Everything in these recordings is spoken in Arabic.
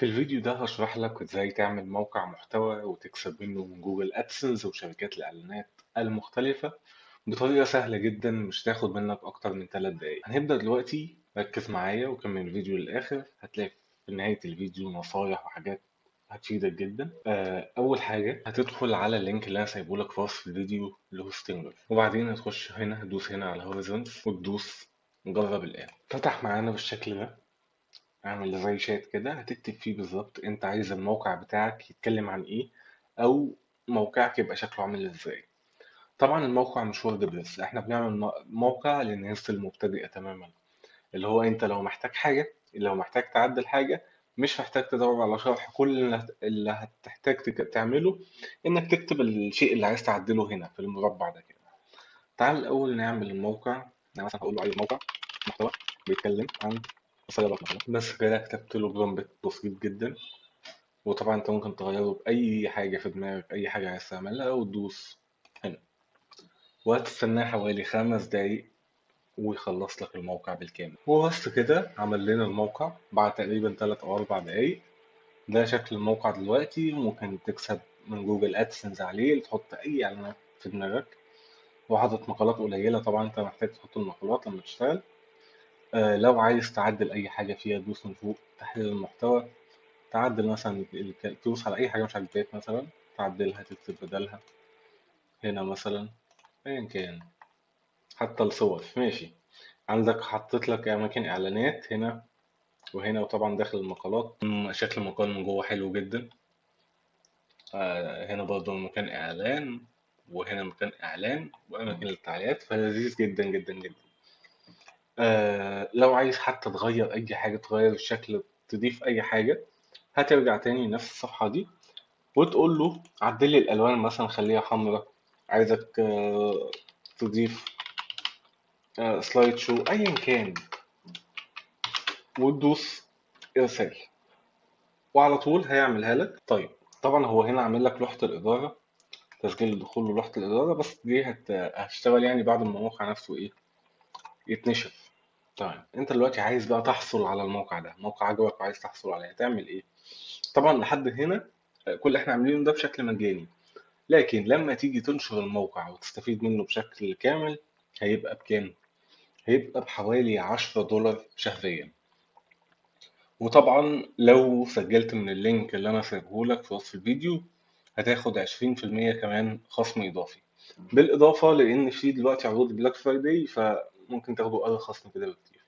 في الفيديو ده هشرح لك ازاي تعمل موقع محتوى وتكسب منه من جوجل ادسنس وشركات الاعلانات المختلفة بطريقة سهلة جدا، مش تاخد منك اكتر من 3 دقايق. هنبدأ دلوقتي، ركز معايا وكمل الفيديو للآخر. هتلاقي في نهاية الفيديو نصايح وحاجات هتفيدك جدا. اول حاجة هتدخل على اللينك اللي انا سايبه لك في وصف الفيديو لهوستنجر، وبعدين هتخش هنا، هتدوس هنا على هوريزونز وتدوس جرب الآن. فتح معانا بالشكل ده، اعمل زي شات كده هتكتب فيه بالظبط انت عايز الموقع بتاعك يتكلم عن ايه، او موقعك يبقى شكله عامل ازاي. طبعا الموقع مش وورد بريس، احنا بنعمل موقع للناس المبتدئة تماما، اللي هو انت لو محتاج حاجة، لو محتاج تعدل حاجة، مش محتاج تدور على شرح. كل اللي هتحتاج تعمله انك تكتب الشيء اللي عايز تعدله هنا في المربع ده كده. تعال الاول نعمل الموقع. انا مثلا هقول له عايز موقع محتوى بيتكلم عن الصيدلات مثلا، بس كده كتبت له برومبت بسيط جدا. وطبعا انت ممكن تغيره بأي حاجة في دماغك، أي حاجة عايز تعملها وتدوس هنا، وهتستناه حوالي 5 دقايق ويخلص لك الموقع بالكامل. وبس كده عمل لنا الموقع بعد تقريبا 3 أو 4 دقايق. ده شكل الموقع دلوقتي، وممكن تكسب من جوجل أدسنس عليه، تحط أي إعلانات في دماغك. وحاطط مقالات قليلة، طبعا انت محتاج تحط المقالات لما تشتغل. لو عايز تعدل أي حاجة فيها دوس من فوق تحليل المحتوى، تعدل مثلا تدوس على أي حاجة مش عاجباك مثلا تعدلها، تكتب بدلها هنا مثلا أيا كان، حتى الصور ماشي. عندك حطيت لك أماكن إعلانات هنا وهنا، وطبعا داخل المقالات شكل المقال من جوه حلو جدا. هنا برضه مكان إعلان، وهنا مكان إعلان وأماكن للتعليقات، فلذيذ جدا جدا جدا. لو عايز حتى تغير أي حاجة، تغير الشكل، تضيف أي حاجة، هترجع تاني لنفس الصفحة دي وتقول له عدل لي الالوان مثلا، خليها حمراء. عايزك تضيف سلايد شو ايا كان، وتدوس ارسال، وعلى طول هيعملها لك. طيب طبعا هو هنا عامل لك لوحة الإدارة، تسجيل الدخول لوحة الإدارة، بس دي هتشتغل يعني بعد ما الموقع نفسه إيه يتنشر. طيب أنت دلوقتي عايز بقى تحصل على الموقع ده، موقع عجبك وعايز تحصل عليه، هتعمل إيه؟ طبعا لحد هنا كل اللي إحنا عاملينه ده بشكل مجاني، لكن لما تيجي تنشر الموقع وتستفيد منه بشكل كامل هيبقى بكام؟ هيبقى بحوالي $10 شهريا. وطبعا لو سجلت من اللينك اللي انا سايبهولك في وصف الفيديو هتاخد 20% كمان خصم اضافي، بالاضافة لان في دلوقتي عروض بلاك فرايداي، فممكن تاخدوا اقل خصم كده بكتير.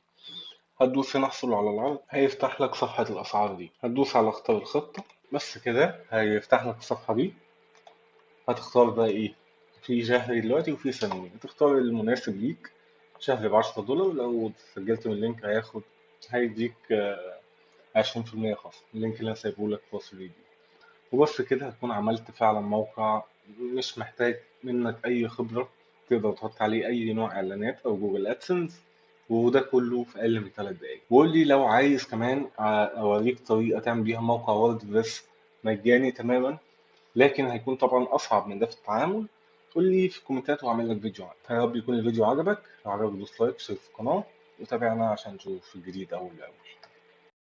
هتدوس هنا احصل على العرض، هيفتح لك صفحة الاسعار دي، هتدوس على اختار الخطة، بس كده هيفتح لك الصفحة دي. هتختار بقى ايه؟ في شهري دلوقتي وفي سنوي، هتختار المناسب ليك. شهري ب$10، لو سجلت من اللينك هيديك 20% خصم، اللينك اللي انا سايبهولك في وصف الفيديو. وبس كده هتكون عملت فعلا موقع مش محتاج منك اي خبرة، تقدر تحط عليه اي نوع اعلانات او جوجل ادسنس، وده كله في اقل من 3 دقايق. وقول لي لو عايز كمان اوريك طريقة تعمل بيها موقع ووردبريس مجاني تماما، لكن هيكون طبعا أصعب من ده في التعامل. قول لي في الكومنتات وأعمل لك فيديو عنه. يا رب يكون الفيديو عجبك، لو عجبك دوس لايك، اشترك في القناة وتابعنا عشان تشوف الجديد أول بأول.